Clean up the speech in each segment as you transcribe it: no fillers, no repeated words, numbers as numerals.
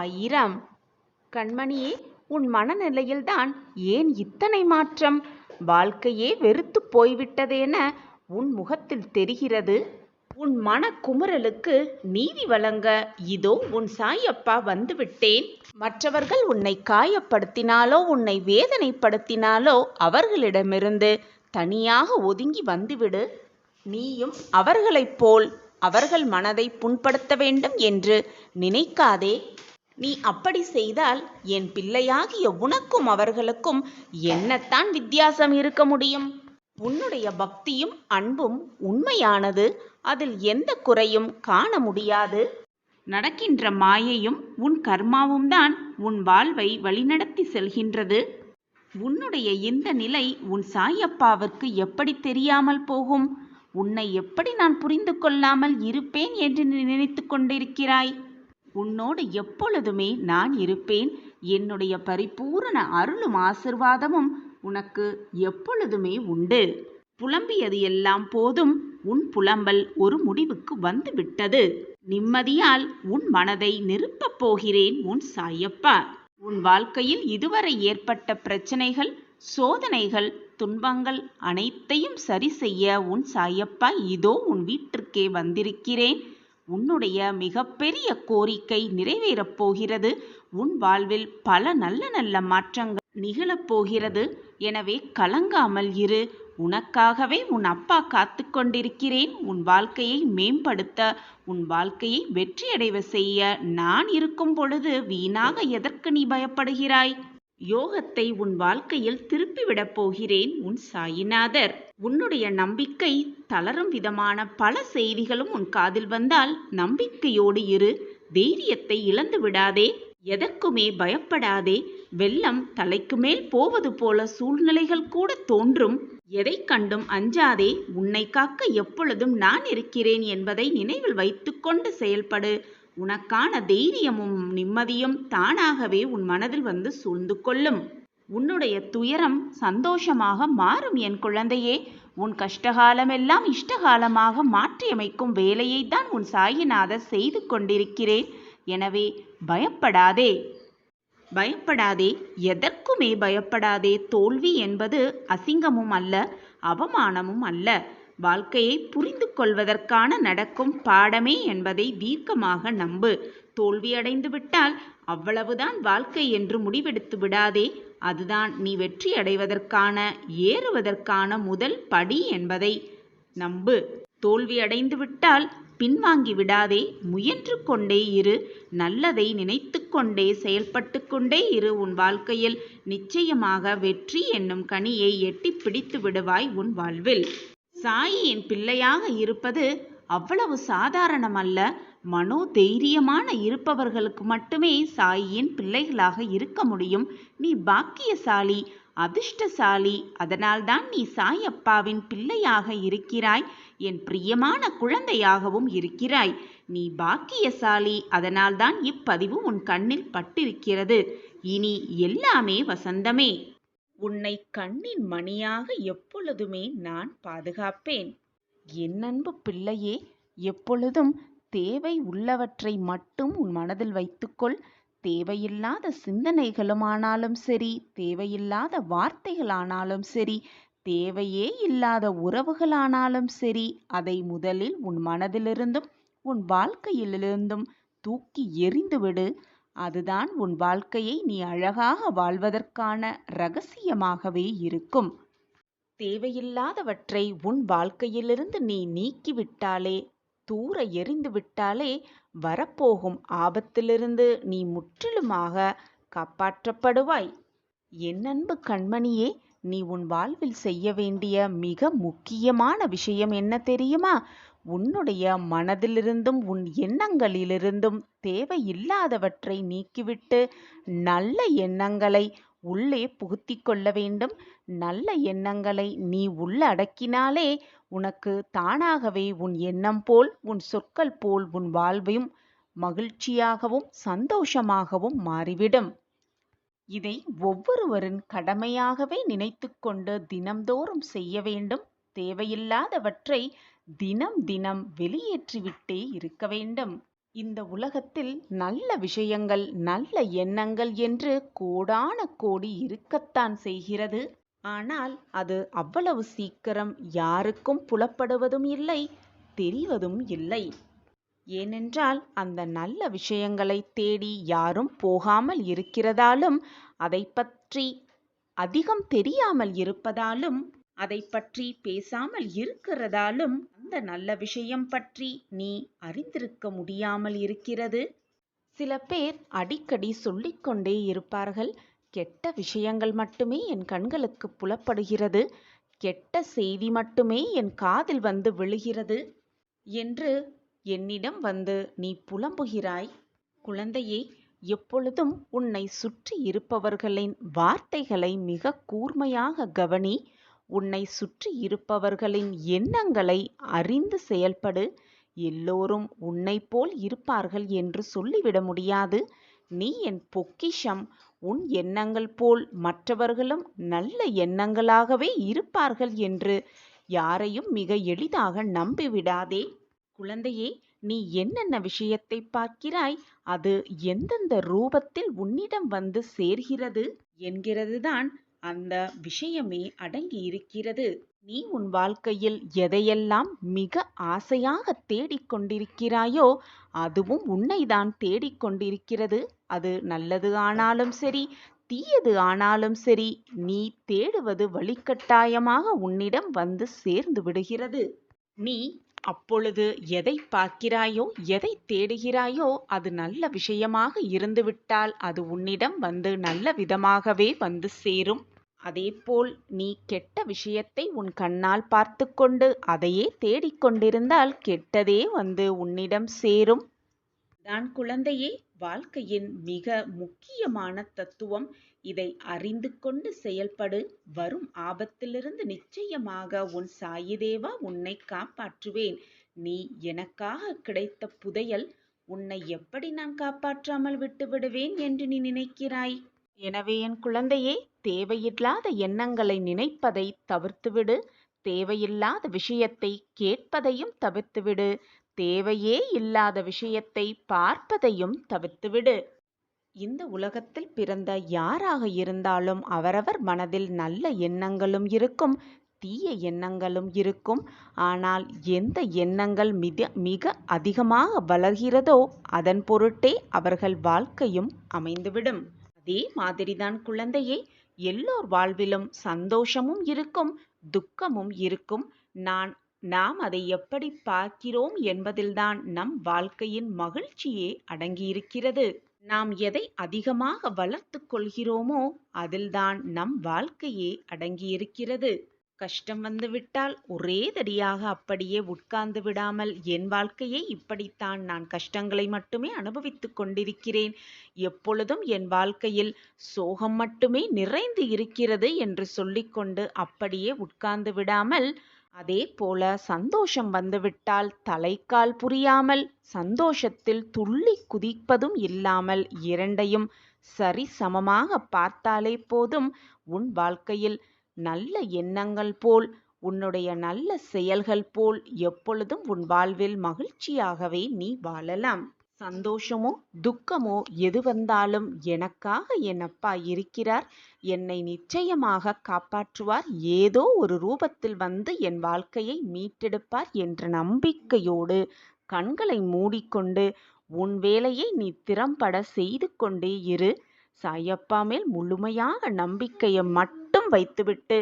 சாயிராம். கண்மணியே, உன் மனநிலையில்தான் ஏன் இத்தனை மாற்றம்? வாழ்க்கையே வெறுத்து போய்விட்டதென உன் முகத்தில் தெரிகிறது. உன் மனக்குமுறலுக்கு நீதி வழங்க இதோ உன் சாயப்பா வந்துவிட்டேன். மற்றவர்கள் உன்னை காயப்படுத்தினாலோ உன்னை வேதனைப்படுத்தினாலோ அவர்களிடமிருந்து தனியாக ஒதுங்கி வந்துவிடு. நீயும் அவர்களைப் போல் அவர்கள் மனதை புண்படுத்த வேண்டும் என்று நினைக்காதே. நீ அப்படி செய்தால் என் பிள்ளையாகிய உனக்கும் அவர்களுக்கும் என்னத்தான் வித்தியாசம் இருக்க முடியும்? உன்னுடைய பக்தியும் அன்பும் உண்மையானது. அதில் எந்த குறையும் காண முடியாது. நடக்கின்ற மாயையும் உன் கர்மாவும் தான் உன் வாழ்வை வழிநடத்தி செல்கின்றது. உன்னுடைய இந்த நிலை உன் சாயப்பாவிற்கு எப்படி தெரியாமல் போகும்? உன்னை எப்படி நான் புரிந்து கொள்ளாமல் இருப்பேன் என்று நினைத்து கொண்டிருக்கிறாய்? உன்னோடு எப்பொழுதுமே நான் இருப்பேன். என்னுடைய பரிபூரண அருளும் ஆசிர்வாதமும் உனக்கு எப்பொழுதுமே உண்டு. புலம்பியது எல்லாம் போதும். உன் புலம்பல் ஒரு முடிவுக்கு வந்து விட்டது. நிம்மதியால் உன் மனதை நிரப்பப் போகிறேன் உன் சாயப்பா. உன் வாழ்க்கையில் இதுவரை ஏற்பட்ட பிரச்சனைகள், சோதனைகள், துன்பங்கள் அனைத்தையும் சரி செய்ய உன் சாயப்பா இதோ உன் வீட்டிற்கே வந்திருக்கிறேன். உன்னுடைய மிகப்பெரிய கோரிக்கை நிறைவேறப் போகிறது. உன் வாழ்வில் பல நல்ல நல்ல மாற்றங்கள் நிகழப்போகிறது. எனவே கலங்காமல் இரு. உனக்காகவே உன் அப்பா காத்து கொண்டிருக்கிறேன். உன் வாழ்க்கையை மேம்படுத்த, உன் வாழ்க்கையை வெற்றியடைவ செய்ய நான் இருக்கும் பொழுது வீணாக எதற்கு நீ பயப்படுகிறாய்? யோகத்தை உன் வாழ்க்கையில் திருப்பிவிடப் போகிறேன் உன் சாயிநாதர். உன்னுடைய நம்பிக்கை தளரும் விதமான பல செய்திகளும் உன் காதில் வந்தால் நம்பிக்கையோடு இரு. தைரியத்தை இழந்து விடாதே. எதற்குமே பயப்படாதே. வெள்ளம் தலைக்கு மேல் போவது போல சூழ்நிலைகள் கூட தோன்றும். எதை கண்டும் அஞ்சாதே. உன்னை காக்க எப்பொழுதும் நான் இருக்கிறேன் என்பதை நினைவில் வைத்துக்கொண்டு செயல்படு. உனக்கான தைரியமும் நிம்மதியும் தானாகவே உன் மனதில் வந்து சூழ்ந்து கொள்ளும். உன்னுடைய துயரம் சந்தோஷமாக மாறும் என் குழந்தையே. உன் கஷ்டகாலமெல்லாம் இஷ்டகாலமாக மாற்றியமைக்கும் வேலையை தான் உன் சாயிநாதர் செய்து கொண்டிருக்கிறேன். எனவே பயப்படாதே. பயப்படாதே. எதற்குமே பயப்படாதே. தோல்வி என்பது அசிங்கமும் அல்ல, அவமானமும் அல்ல. வாழ்க்கையை புரிந்து கொள்வதற்கான நடக்கும் பாடமே என்பதை தீர்க்கமாக நம்பு. தோல்வியடைந்து விட்டால் அவ்வளவுதான் வாழ்க்கை என்று முடிவெடுத்து விடாதே. அதுதான் நீ வெற்றி அடைவதற்கான, ஏறுவதற்கான முதல் படி என்பதை நம்பு. தோல்வியடைந்து விட்டால் பின்வாங்கி விடாதே. முயன்று கொண்டே இரு. நல்லதை நினைத்து கொண்டே செயல்பட்டு கொண்டே இரு. உன் வாழ்க்கையில் நிச்சயமாக வெற்றி என்னும் கனியை எட்டி பிடித்து விடுவாய் உன் வாழ்வில். சாயின் பிள்ளையாக இருப்பது அவ்வளவு சாதாரணமல்ல. மனோதைரியமான இருப்பவர்களுக்கு மட்டுமே சாயின் பிள்ளைகளாக இருக்க முடியும். நீ பாக்கியசாலி, அதிர்ஷ்டசாலி. அதனால்தான் நீ சாயப்பாவின் பிள்ளையாக இருக்கிறாய். என் பிரியமான குழந்தையாகவும் இருக்கிறாய். நீ பாக்கியசாலி. அதனால்தான் இப்பதிவு உன் கண்ணில் பட்டிருக்கிறது. இனி எல்லாமே வசந்தமே. உன்னை கண்ணின் மணியாக எப்பொழுதுமே நான் பாதுகாப்பேன். என் அன்பு பிள்ளையே, எப்பொழுதும் தேவை உள்ளவற்றை மட்டும் உன் மனதில் வைத்துக்கொள். தேவையில்லாத சிந்தனைகளுமானாலும் சரி, தேவையில்லாத வார்த்தைகளானாலும் சரி, தேவையே இல்லாத உறவுகளானாலும் சரி, அதை முதலில் உன் மனதிலிருந்தும் உன் வாழ்க்கையிலிருந்தும் தூக்கி எறிந்துவிடு. அதுதான் உன் வாழ்க்கையை நீ அழகாக வாழ்வதற்கான இரகசியமாகவே இருக்கும். தேவையில்லாதவற்றை உன் வாழ்க்கையிலிருந்து நீ நீக்கிவிட்டாலே, தூர எறிந்து விட்டாலே, வரப்போகும் ஆபத்திலிருந்து நீ முற்றிலுமாக காப்பாற்றப்படுவாய். என் அன்பு கண்மணியே, நீ உன் வாழ்வில் செய்ய வேண்டிய மிக முக்கியமான விஷயம் என்ன தெரியுமா? உன்னுடைய மனதிலிருந்தும் உன் எண்ணங்களிலிருந்தும் தேவையில்லாதவற்றை நீக்கிவிட்டு நல்ல எண்ணங்களை உள்ளே புகுத்தி கொள்ள வேண்டும். நல்ல எண்ணங்களை நீ உள்ளடக்கினாலே உனக்கு தானாகவே உன் எண்ணம் போல், உன் சொற்கள் போல் உன் வாழ்வையும் மகிழ்ச்சியாகவும் சந்தோஷமாகவும் மாறிவிடும். இதை ஒவ்வொருவரின் கடமையாகவே நினைத்து கொண்டு தினம்தோறும் செய்ய வேண்டும். தேவையில்லாதவற்றை தினம் தினம் வெளியேற்றிவிட்டே இருக்க வேண்டும். இந்த உலகத்தில் நல்ல விஷயங்கள், நல்ல எண்ணங்கள் என்று கோடான கோடி இருக்கத்தான் செய்கிறது. ஆனால் அது அவ்வளவு சீக்கிரம் யாருக்கும் புலப்படுவதும் இல்லை, தெரிவதும் இல்லை. ஏனென்றால் அந்த நல்ல விஷயங்களை தேடி யாரும் போகாமல் இருக்கிறதாலும், அதை பற்றி அதிகம் தெரியாமல் இருப்பதாலும், அதை பற்றி பேசாமல் இருக்கிறதாலும் அந்த நல்ல விஷயம் பற்றி நீ அறிந்திருக்க முடியாமல் இருக்கிறது. சில பேர் அடிக்கடி சொல்லிக்கொண்டே இருப்பார்கள், கெட்ட விஷயங்கள் மட்டுமே என் கண்களுக்கு புலப்படுகிறது, கெட்ட செய்தி மட்டுமே என் காதில் வந்து விழுகிறது என்று என்னிடம் வந்து நீ புலம்புகிறாய். குழந்தையே, எப்பொழுதும் உன்னை சுற்றி இருப்பவர்களின் வார்த்தைகளை மிக கூர்மையாக கவனி. உன்னை சுற்றி இருப்பவர்களின் எண்ணங்களை அறிந்து செயல்படு. எல்லோரும் உன்னை போல் இருப்பார்கள் என்று சொல்லிவிட முடியாது. நீ என் பொக்கிஷம். உன் எண்ணங்கள் போல் மற்றவர்களும் நல்ல எண்ணங்களாகவே இருப்பார்கள் என்று யாரையும் மிக எளிதாக நம்பிவிடாதே. குழந்தையே, நீ என்னென்ன விஷயத்தை பார்க்கிறாய், அது எந்தெந்த ரூபத்தில் உன்னிடம் வந்து சேர்கிறது என்கிறதுதான் அந்த விஷயமே அடங்கி இருக்கிறது. நீ உன் வாழ்க்கையில் எதையெல்லாம் மிக ஆசையாக தேடிக்கொண்டிருக்கிறாயோ அதுவும் உன்னைதான் தேடிக்கொண்டிருக்கிறது. அது நல்லது ஆனாலும் சரி, தீயது ஆனாலும் சரி, நீ தேடுவது வழிகட்டாயமாக உன்னிடம் வந்து சேர்ந்து விடுகிறது. நீ அப்பொழுது எதை பார்க்கிறாயோ, எதை தேடுகிறாயோ அது நல்ல விஷயமாக இருந்துவிட்டால் அது உன்னிடம் வந்து நல்ல விதமாகவே வந்து சேரும். அதேபோல் நீ கெட்ட விஷயத்தை உன் கண்ணால் பார்த்து கொண்டு அதையே தேடிக்கொண்டிருந்தால் கெட்டதே வந்து உன்னிடம் சேரும். தான் குழந்தையே, வாழ்க்கையின் மிக முக்கியமான தத்துவம். இதை அறிந்து கொண்டு செயல்படு. வரும் ஆபத்திலிருந்து நிச்சயமாக உன் சாயிதேவா உன்னை காப்பாற்றுவேன். நீ எனக்காக கிடைத்த புதையல். உன்னை எப்படி நான் காப்பாற்றாமல் விட்டுவிடுவேன் என்று நீ நினைக்கிறாய்? எனவே என் குழந்தையே, தேவையில்லாத எண்ணங்களை நினைப்பதை தவிர்த்துவிடு. தேவையில்லாத விஷயத்தை கேட்பதையும் தவிர்த்துவிடு. தேவையே இல்லாத விஷயத்தை பார்ப்பதையும் தவிர்த்துவிடு. இந்த உலகத்தில் பிறந்த யாராக இருந்தாலும் அவரவர் மனதில் நல்ல எண்ணங்களும் இருக்கும், தீய எண்ணங்களும் இருக்கும். ஆனால் எந்த எண்ணங்கள் மிக அதிகமாக வளர்கிறதோ அதன் பொருட்டே அவர்கள் வாழ்க்கையும் அமைந்துவிடும். அதே மாதிரிதான் குழந்தையே, எல்லோர் வாழ்விலும் சந்தோஷமும் இருக்கும், துக்கமும் இருக்கும். நாம் அதை எப்படி பார்க்கிறோம் என்பதில்தான் நம் வாழ்க்கையின் மகிழ்ச்சியே அடங்கியிருக்கிறது. நாம் எதை அதிகமாக வளர்த்து கொள்கிறோமோ அதில்தான் நம் வாழ்க்கையே அடங்கியிருக்கிறது. கஷ்டம் வந்துவிட்டால் ஒரேதடியாக அப்படியே உட்கார்ந்து விடாமல், என் வாழ்க்கையே இப்படித்தான், நான் கஷ்டங்களை மட்டுமே அனுபவித்துக் கொண்டிருக்கிறேன், எப்பொழுதும் என் வாழ்க்கையில் சோகம் மட்டுமே நிறைந்து இருக்கிறது என்று சொல்லிக்கொண்டு அப்படியே உட்கார்ந்து விடாமல், அதே போல சந்தோஷம் வந்துவிட்டால் தலைக்கால் புரியாமல், சந்தோஷத்தில் துள்ளி குதிப்பதும் இல்லாமல், இரண்டையும் சரி சமமாக பார்த்தாலே போதும். உன் வாழ்க்கையில் நல்ல எண்ணங்கள் போல், உன்னுடைய நல்ல செயல்கள் போல் எப்பொழுதும் உன் வாழ்வில் மகிழ்ச்சியாகவே நீ வாழலாம். சந்தோஷமோ துக்கமோ எது வந்தாலும் எனக்காக என் அப்பா இருக்கிறார், என்னை நிச்சயமாக காப்பாற்றுவார், ஏதோ ஒரு ரூபத்தில் வந்து என் வாழ்க்கையை மீட்டெடுப்பார் என்ற நம்பிக்கையோடு கண்களை மூடிக்கொண்டு உன் வேலையை நீ திறம்பட செய்து கொண்டே இரு. சாயப்பா மேல் முழுமையாக நம்பிக்கையை மட்டும் வைத்துவிட்டு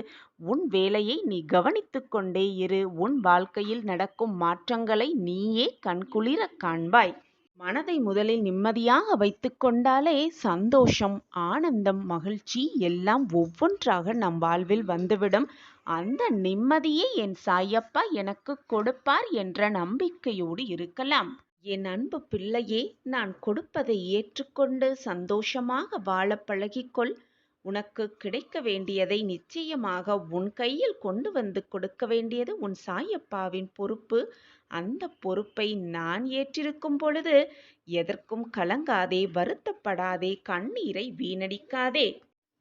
உன் வேலையை நீ கவனித்து கொண்டே இரு. உன் வாழ்க்கையில் நடக்கும் மாற்றங்களை நீயே கண்குளிர காண்பாய். மனதை முதலில் நிம்மதியாக வைத்து கொண்டாலே சந்தோஷம், ஆனந்தம், மகிழ்ச்சி எல்லாம் ஒவ்வொன்றாக நம் வாழ்வில் வந்துவிடும். அந்த நிம்மதியை என் சாயப்பா எனக்கு கொடுப்பார் என்ற நம்பிக்கையோடு இருக்கலாம். என் அன்பு பிள்ளையே, நான் கொடுப்பதை ஏற்றுக்கொண்டு சந்தோஷமாக வாழ பழகிக்கொள். உனக்கு கிடைக்க வேண்டியதை நிச்சயமாக உன் கையில் கொண்டு வந்து கொடுக்க வேண்டியது உன் சாயப்பாவின் பொறுப்பு. அந்த பொறுப்பை நான் ஏற்றிருக்கும் பொழுது எதற்கும் கலங்காதே, வருத்தப்படாதே, கண்ணீரை வீணடிக்காதே.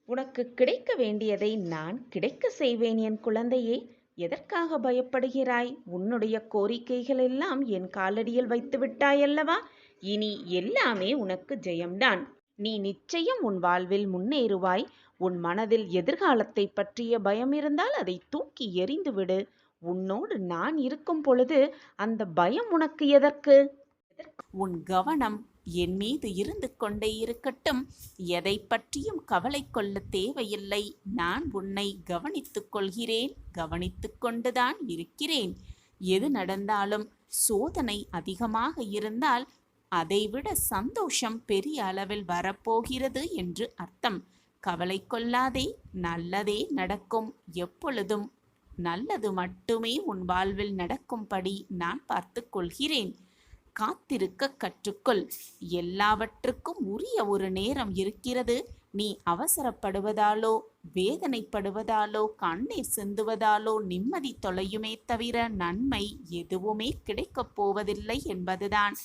உனக்கு கிடைக்க வேண்டியதை நான் கிடைக்க செய்வேன் என் குழந்தையே. எதற்காக பயப்படுகிறாய்? உன்னுடைய கோரிக்கைகள் எல்லாம் என் காலடியில் வைத்து விட்டாயல்லவா? இனி எல்லாமே உனக்கு ஜெயம்தான். நீ நிச்சயம் உன் வாழ்வில் முன்னேறுவாய். உன் மனதில் எதிர்காலத்தை பற்றிய பயம் இருந்தால் அதை தூக்கி எறிந்துவிடு. உன்னோடு நான் இருக்கும் பொழுது அந்த பயம் உனக்கு எதற்கு? உன் கவனம் என் மீது இருந்து கொண்டே இருக்கட்டும். எதை பற்றியும் கவலை கொள்ள தேவையில்லை. நான் உன்னை கவனித்துக் கொள்கிறேன், கவனித்துக் கொண்டுதான் இருக்கிறேன். எது நடந்தாலும் சோதனை அதிகமாக இருந்தால் அதைவிட சந்தோஷம் பெரிய அளவில் வரப்போகிறது என்று அர்த்தம். கவலை கொள்ளாதே, நல்லதே நடக்கும். எப்பொழுதும் நல்லது மட்டுமே உன் வாழ்வில் நடக்கும்படி நான் பார்த்து கொள்கிறேன். காத்திருக்க கற்றுக்கொள். எல்லாவற்றுக்கும் உரிய ஒரு நேரம் இருக்கிறது. நீ அவசரப்படுவதாலோ வேதனைப்படுவதாலோ கண்ணீர் சிந்துவதாலோ நிம்மதி தொலையுமே தவிர நன்மை எதுவுமே கிடைக்கப் போவதில்லை என்பதுதான்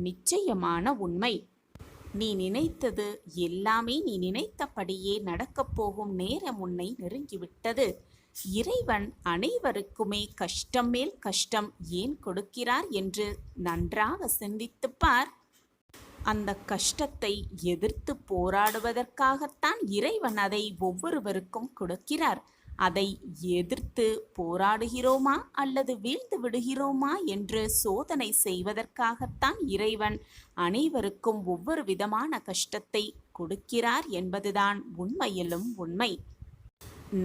நிச்சயமான உண்மை. நீ நினைத்தது எல்லாமே நீ நினைத்தபடியே நடக்கப் போகும் நேரம் உன்னை நெருங்கிவிட்டது. இறைவன் அனைவருக்குமே கஷ்டம் மேல் கஷ்டம் ஏன் கொடுக்கிறார் என்று நன்றாக சிந்தித்துப் பார். அந்த கஷ்டத்தை எதிர்த்து போராடுவதற்காகத்தான் இறைவன் அதை ஒவ்வொருவருக்கும் கொடுக்கிறார். அதை எதிர்த்து போராடுகிறோமா அல்லது வீழ்ந்து விடுகிறோமா என்று சோதனை செய்வதற்காகத்தான் இறைவன் அனைவருக்கும் ஒவ்வொரு விதமான கஷ்டத்தை கொடுக்கிறார் என்பதுதான் உண்மையிலும் உண்மை.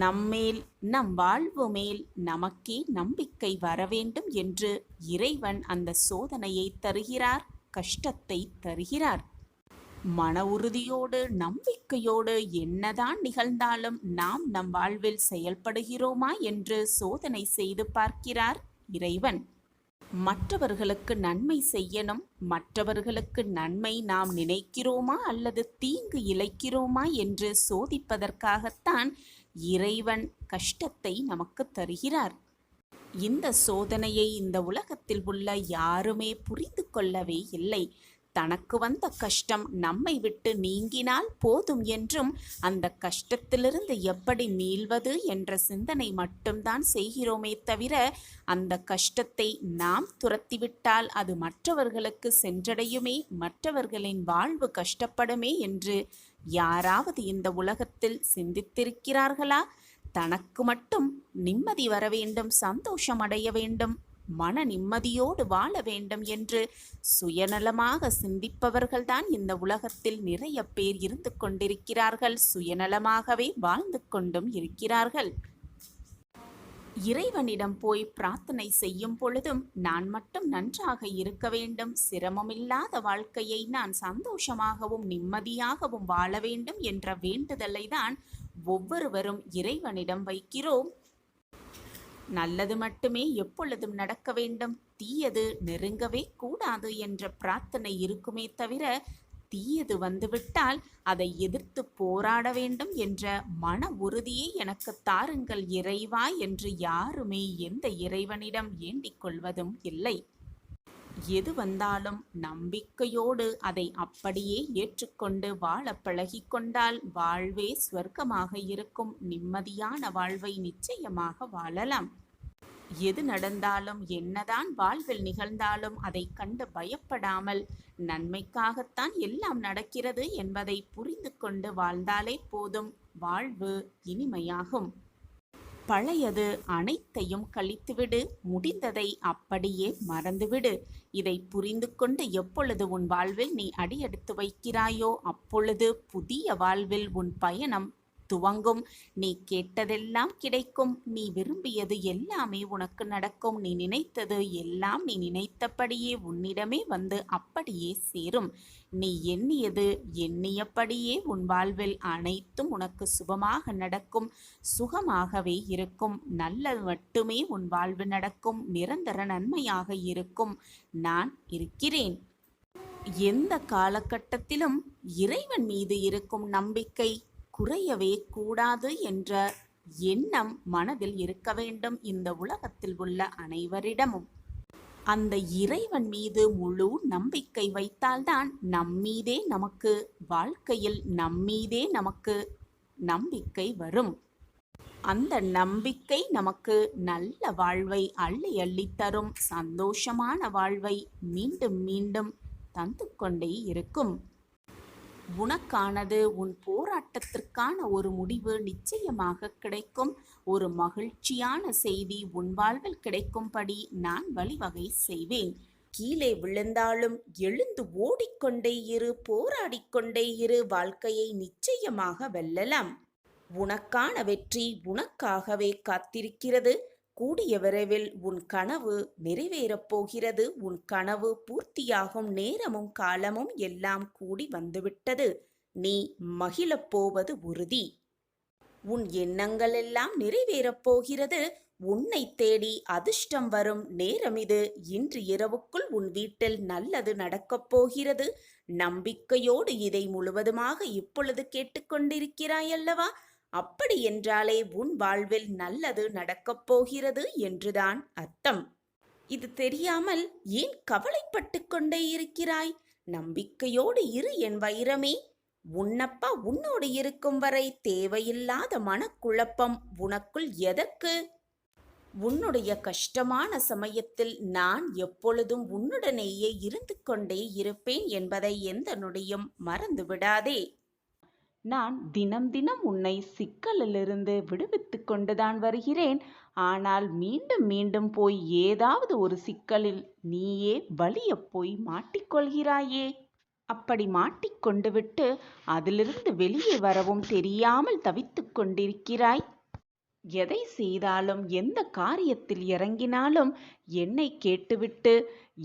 நம்மேல், நம் வாழ்வு மேல் நமக்கே நம்பிக்கை வரவேண்டும் என்று இறைவன் அந்த சோதனையை தருகிறார், கஷ்டத்தை தருகிறார். மன உறுதியோடு நம்பிக்கையோடு என்னதான் நிகழ்ந்தாலும் நாம் நம் வாழ்வில் செயல்படுகிறோமா என்று சோதனை செய்து பார்க்கிறார் இறைவன். மற்றவர்களுக்கு நன்மை செய்யணும், மற்றவர்களுக்கு நன்மை நாம் நினைக்கிறோமா அல்லது தீங்கு இழைக்கிறோமா என்று சோதிப்பதற்காகத்தான் இறைவன் கஷ்டத்தை நமக்கு தருகிறார். இந்த சோதனையை இந்த உலகத்தில் உள்ள யாருமே புரிந்து கொள்ளவே இல்லை. தனக்கு வந்த கஷ்டம் நம்மை விட்டு நீங்கினால் போதும் என்றும் அந்த கஷ்டத்திலிருந்து எப்படி மீள்வது என்ற சிந்தனை மட்டும்தான் செய்கிறோமே தவிர அந்த கஷ்டத்தை நாம் துரத்திவிட்டால் அது மற்றவர்களுக்கு சென்றடையுமே, மற்றவர்களின் வாழ்வு கஷ்டப்படுமே என்று யாராவது இந்த உலகத்தில் சிந்தித்திருக்கிறார்களா? தனக்கு மட்டும் நிம்மதி வர வேண்டும், சந்தோஷம் அடைய வேண்டும், மன நிம்மதியோடு வாழ வேண்டும் என்று சுயநலமாக சிந்திப்பவர்கள்தான் இந்த உலகத்தில் நிறைய பேர் இருந்து கொண்டிருக்கிறார்கள். சுயநலமாகவே வாழ்ந்து கொண்டும் இருக்கிறார்கள். இறைவனிடம் போய் பிரார்த்தனை செய்யும் பொழுதும் நான் மட்டும் நன்றாக இருக்க வேண்டும், சிரமமில்லாத வாழ்க்கையை நான் சந்தோஷமாகவும் நிம்மதியாகவும் வாழ வேண்டும் என்ற வேண்டுதலை தான் ஒவ்வொருவரும் இறைவனிடம் வைக்கிறோம். நல்லது மட்டுமே எப்பொழுதும் நடக்க வேண்டும், தீயது நெருங்கவே கூடாது என்ற பிரார்த்தனை இருக்குமே தவிர தீயது வந்துவிட்டால் அதை எதிர்த்து போராட வேண்டும் என்ற மன உறுதியை எனக்கு தாருங்கள் இறைவா என்று யாருமே எந்த இறைவனிடம் வேண்டிக் கொள்வதும் இல்லை. எது வந்தாலும் நம்பிக்கையோடு அதை அப்படியே ஏற்றுக்கொண்டு வாழ பழகிக்கொண்டால் வாழ்வே ஸ்வர்க்கமாக இருக்கும். நிம்மதியான வாழ்வை நிச்சயமாக வாழலாம். எது நடந்தாலும் என்னதான் வாழ்வில் நிகழ்ந்தாலும் அதை கண்டு பயப்படாமல் நன்மைக்காகத்தான் எல்லாம் நடக்கிறது என்பதை புரிந்து கொண்டு வாழ்ந்தாலே போதும், வாழ்வு இனிமையாகும். பழையது அனைத்தையும் கழித்துவிடு, முடிந்ததை அப்படியே மறந்துவிடு. இதை புரிந்து கொண்டு எப்பொழுது உன் வாழ்வில் நீ அடியெடுத்து வைக்கிறாயோ அப்பொழுது புதிய வாழ்வில் உன் பயணம் துவங்கும். நீ கேட்டதெல்லாம் கிடைக்கும், நீ விரும்பியது எல்லாமே உனக்கு நடக்கும், நீ நினைத்தது எல்லாம் நீ நினைத்தபடியே உன்னிடமே வந்து அப்படியே சேரும். நீ எண்ணியது எண்ணியபடியே உன் வாழ்வில் அனைத்தும் உனக்கு சுபமாக நடக்கும், சுகமாகவே இருக்கும். நல்லது மட்டுமே உன் வாழ்வு நடக்கும், நிரந்தர நன்மையாக இருக்கும். நான் இருக்கிறேன். எந்த காலகட்டத்திலும் இறைவன் மீது இருக்கும் நம்பிக்கை குறையவே கூடாது என்ற எண்ணம் மனதில் இருக்க வேண்டும் இந்த உலகத்தில் உள்ள அனைவரிடமும். அந்த இறைவன் மீது முழு நம்பிக்கை வைத்தால்தான் நம்மீதே நமக்கு வாழ்க்கையில் நம்மீதே நமக்கு நம்பிக்கை வரும். அந்த நம்பிக்கை நமக்கு நல்ல வாழ்வை அள்ளி அள்ளி தரும், சந்தோஷமான வாழ்வை மீண்டும் மீண்டும் தந்து கொண்டே இருக்கும். உனக்கானது உன் போராட்டத்திற்கான ஒரு முடிவு நிச்சயமாக கிடைக்கும். ஒரு மகிழ்ச்சியான செய்தி உன் வாழ்வில் கிடைக்கும்படி நான் வழிவகை செய்வேன். கீழே விழுந்தாலும் எழுந்து ஓடிக்கொண்டே இரு, போராடிக்கொண்டே இரு. வாழ்க்கையை நிச்சயமாக வெல்லலாம். உனக்கான வெற்றி உனக்காகவே காத்திருக்கிறது. கூடிய விரைவில் உன் கனவு நிறைவேறப் போகிறது. உன் கனவு பூர்த்தியாகும் நேரமும் காலமும் எல்லாம் கூடி வந்துவிட்டது. நீ மகிழப் போவது உறுதி. உன் எண்ணங்கள் எல்லாம் நிறைவேறப் போகிறது. உன்னை தேடி அதிர்ஷ்டம் வரும் நேரம் இது. இன்று இரவுக்குள் உன் வீட்டில் நல்லது நடக்கப் போகிறது. நம்பிக்கையோடு இதை முழுவதுமாக இப்பொழுது கேட்டுக்கொண்டிருக்கிறாயல்லவா? அப்படி என்றாலே உன் வாழ்வில் நல்லது நடக்கப் போகிறது என்றுதான் அர்த்தம். இது தெரியாமல் ஏன் கவலைப்பட்டு கொண்டே இருக்கிறாய்? நம்பிக்கையோடு இரு என் வைரமே. உன்னப்பா உன்னோடு இருக்கும் வரை தேவையில்லாத மனக்குழப்பம் உனக்குள் எதற்கு? உன்னுடைய கஷ்டமான சமயத்தில் நான் எப்பொழுதும் உன்னுடனேயே இருந்து கொண்டே இருப்பேன் என்பதை எந்த நொடியும் மறந்து விடாதே. நான் தினம் தினம் உன்னை சிக்கலிலிருந்து விடுவித்து கொண்டுதான் வருகிறேன். ஆனால் மீண்டும் மீண்டும் போய் ஏதாவது ஒரு சிக்கலில் நீயே வலியப் போய் மாட்டிக்கொள்கிறாயே. அப்படி மாட்டிக்கொண்டு விட்டு அதிலிருந்து வெளியே வரவும் தெரியாமல் தவித்து கொண்டிருக்கிறாய். எதை செய்தாலும் எந்த காரியத்தில் இறங்கினாலும் என்னை கேட்டுவிட்டு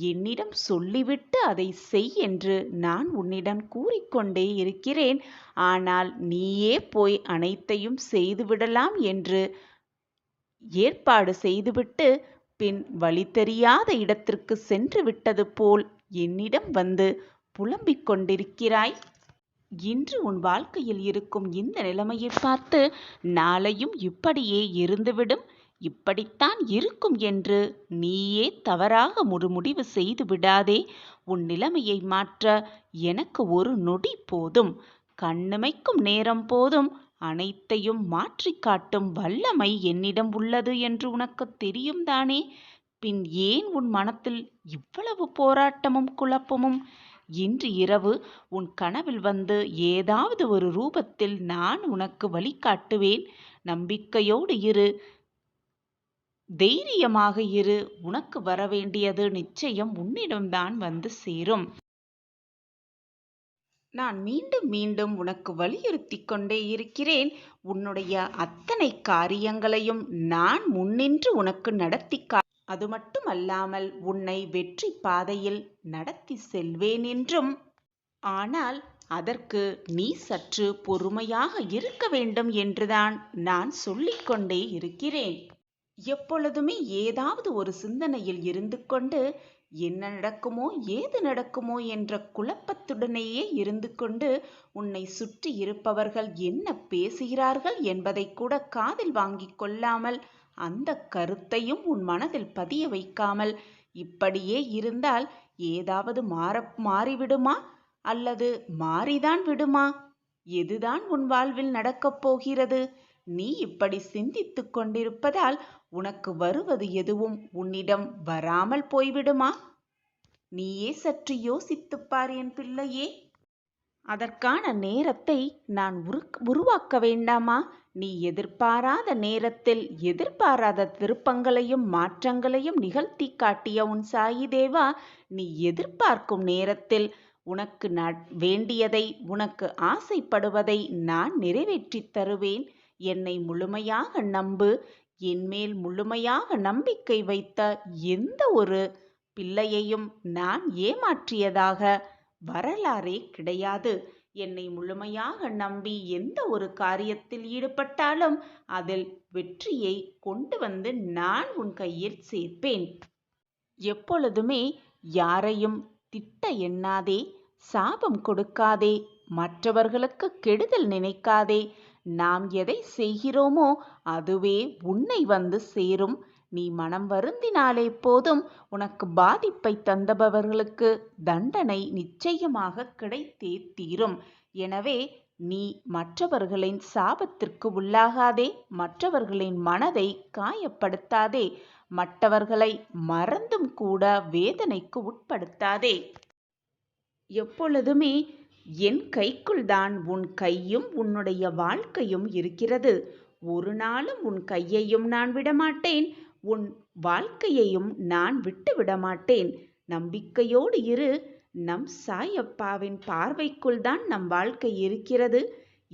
என்னிடம் சொல்லிவிட்டு அதை செய் என்று நான் உன்னிடம் கூறிக்கொண்டே இருக்கிறேன். ஆனால் நீயே போய் அனைத்தையும் செய்துவிடலாம் என்று ஏற்பாடு செய்துவிட்டு பின் வழி தெரியாத இடத்திற்கு சென்று விட்டது போல் என்னிடம் வந்து புலம்பிக் கொண்டிருக்கிறாய். இன்று உன் வாழ்க்கையில் இருக்கும் இந்த நிலைமையை பார்த்து நாளையும் இப்படியே இருந்துவிடும், இப்படித்தான் இருக்கும் என்று நீயே தவறாக ஒரு முடிவு செய்து விடாதே. உன் நிலைமையை மாற்ற எனக்கு ஒரு நொடி போதும், கண்ணிமைக்கும் நேரம் போதும். அனைத்தையும் மாற்றி காட்டும் வல்லமை என்னிடம் உள்ளது என்று உனக்கு தெரியும் தானே? பின் ஏன் உன் மனத்தில் இவ்வளவு போராட்டமும் குழப்பமும்? இன்று இரவு உன் கனவில் வந்து ஏதாவது ஒரு ரூபத்தில் நான் உனக்கு வழிகாட்டுவேன். நம்பிக்கையோடு இரு, தைரியமாக இரு. உனக்கு வரவேண்டியது நிச்சயம் உன்னிடம்தான் வந்து சேரும். நான் மீண்டும் மீண்டும் உனக்கு வலியுறுத்தி கொண்டே இருக்கிறேன். உன்னுடைய அத்தனை காரியங்களையும் நான் முன்னின்று உனக்கு நடத்தி அது மட்டுமல்லாமல் உன்னை வெற்றி பாதையில் நடத்தி செல்வேன் என்றும். ஆனால் அதற்கு நீ சற்று பொறுமையாக இருக்க வேண்டும் என்றுதான் நான் சொல்லிக்கொண்டே இருக்கிறேன். எப்பொழுதுமே ஏதாவது ஒரு சிந்தனையில் இருந்து கொண்டு என்ன நடக்குமோ ஏது நடக்குமோ என்ற குழப்பத்துடனேயே இருந்து கொண்டு உன்னை சுற்றி இருப்பவர்கள் என்ன பேசுகிறார்கள் என்பதை கூட காதில் வாங்கிக் கொள்ளாமல், அந்த கருத்தையும் உன் மனதில் பதிய வைக்காமல் இப்படியே இருந்தால் ஏதாவது மாறிவிடுமா அல்லது மாறிதான் விடுமா? எதுதான் உன் வாழ்வில் நடக்கப் போகிறது? நீ இப்படி சிந்தித்து கொண்டிருப்பதால் உனக்கு வருவது எதுவும் உன்னிடம் வராமல் போய்விடுமா? நீயே சற்று யோசித்துப்பார் என் பிள்ளையே. அதற்கான நேரத்தை நான் உருவாக்க வேண்டாமா? நீ எதிர்பாராத நேரத்தில் எதிர்பாராத திருப்பங்களையும் மாற்றங்களையும் நிகழ்த்தி காட்டிய உன் சாயி தேவா, நீ எதிர்பார்க்கும் நேரத்தில் உனக்கு வேண்டியதை, உனக்கு ஆசைப்படுவதை நான் நிறைவேற்றித் தருவேன். என்னை முழுமையாக நம்பு. என்மேல் முழுமையாக நம்பிக்கை வைத்த எந்த ஒரு பிள்ளையையும் நான் ஏமாற்றியதாக வரலாறே கிடையாது. என்னை முழுமையாக நம்பி எந்த ஒரு காரியத்தில் ஈடுபட்டாலும் அதில் வெற்றியை கொண்டு வந்து நான் உன் கையில் சேர்ப்பேன். எப்பொழுதுமே யாரையும் திட்ட எண்ணாதே, சாபம் கொடுக்காதே, மற்றவர்களுக்கு கெடுதல் நினைக்காதே. நாம் எதை செய்கிறோமோ அதுவே உன்னை வந்து சேரும். நீ மனம் வருந்தினாலே போதும், உனக்கு பாதிப்பை தந்தபவர்களுக்கு தண்டனை நிச்சயமாக கிடைத்தே தீரும். எனவே நீ மற்றவர்களின் சாபத்திற்கு உள்ளாகாதே, மற்றவர்களின் மனதை காயப்படுத்தாதே, மற்றவர்களை மறந்தும் கூட வேதனைக்கு உட்படுத்தாதே. எப்பொழுதுமே என் கைக்குள் தான் உன் கையும் உன்னுடைய வாழ்க்கையும் இருக்கிறது. ஒரு நாளும் உன் கையையும் நான் விடமாட்டேன், உன் வாழ்க்கையையும் நான் விட்டு விடமாட்டேன். நம்பிக்கையோடு இரு. நம் சாயப்பாவின் பார்வைக்குள் தான் நம் வாழ்க்கை இருக்கிறது.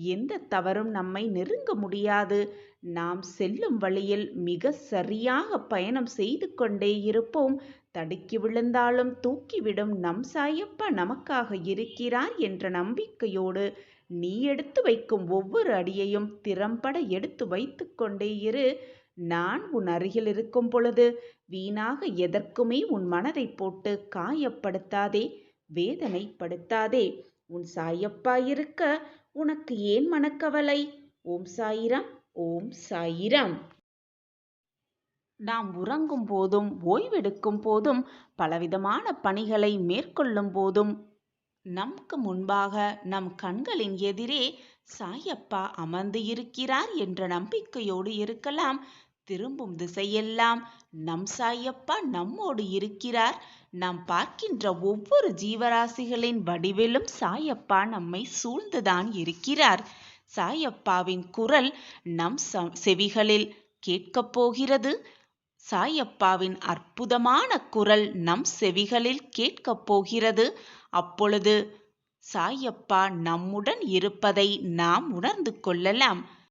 எந்த தவறும் நம்மை நெருங்க முடியாது. நாம் செல்லும் வழியில் மிக சரியாக பயணம் செய்து கொண்டே இருப்போம். தடுக்கி விழுந்தாலும் தூக்கிவிடும் நம் சாயப்பா நமக்காக இருக்கிறார் என்ற நம்பிக்கையோடு நீ எடுத்து வைக்கும் ஒவ்வொரு அடியையும் திறம்பட எடுத்து வைத்து கொண்டே இரு. நான் உன் அருகில் இருக்கும் பொழுது வீணாக எதற்குமே உன் மனதை போட்டு காயப்படுத்தாதே, வேதனைப்படுத்தாதே. உன் சாயப்பா இருக்க உனக்கு ஏன் மனக்கவலை? ஓம் சாயிராம், ஓம் சாயிராம். நாம் உறங்கும் போதும் ஓய்வெடுக்கும் போதும் பலவிதமான பணிகளை மேற்கொள்ளும் போதும் நமக்கு முன்பாக நம் கண்களின் எதிரே சாயப்பா அமர்ந்து இருக்கிறார் என்ற நம்பிக்கையோடு இருக்கலாம். திரும்பும் திசையெல்லாம் நம் சாயப்பா நம்மோடு இருக்கிறார். நாம் பார்க்கின்ற ஒவ்வொரு ஜீவராசிகளின் வடிவிலும் சாயப்பா நம்மை சூழ்ந்துதான் இருக்கிறார். சாயப்பாவின் குரல் நம் செவிகளில் கேட்கப் போகிறது. சாயப்பாவின் அற்புதமான குரல் நம் செவிகளில் கேட்கப் போகிறது. அப்பொழுது சாயப்பா நம்முடன் இருப்பதை நாம் உணர்ந்து கொள்ளலாம்.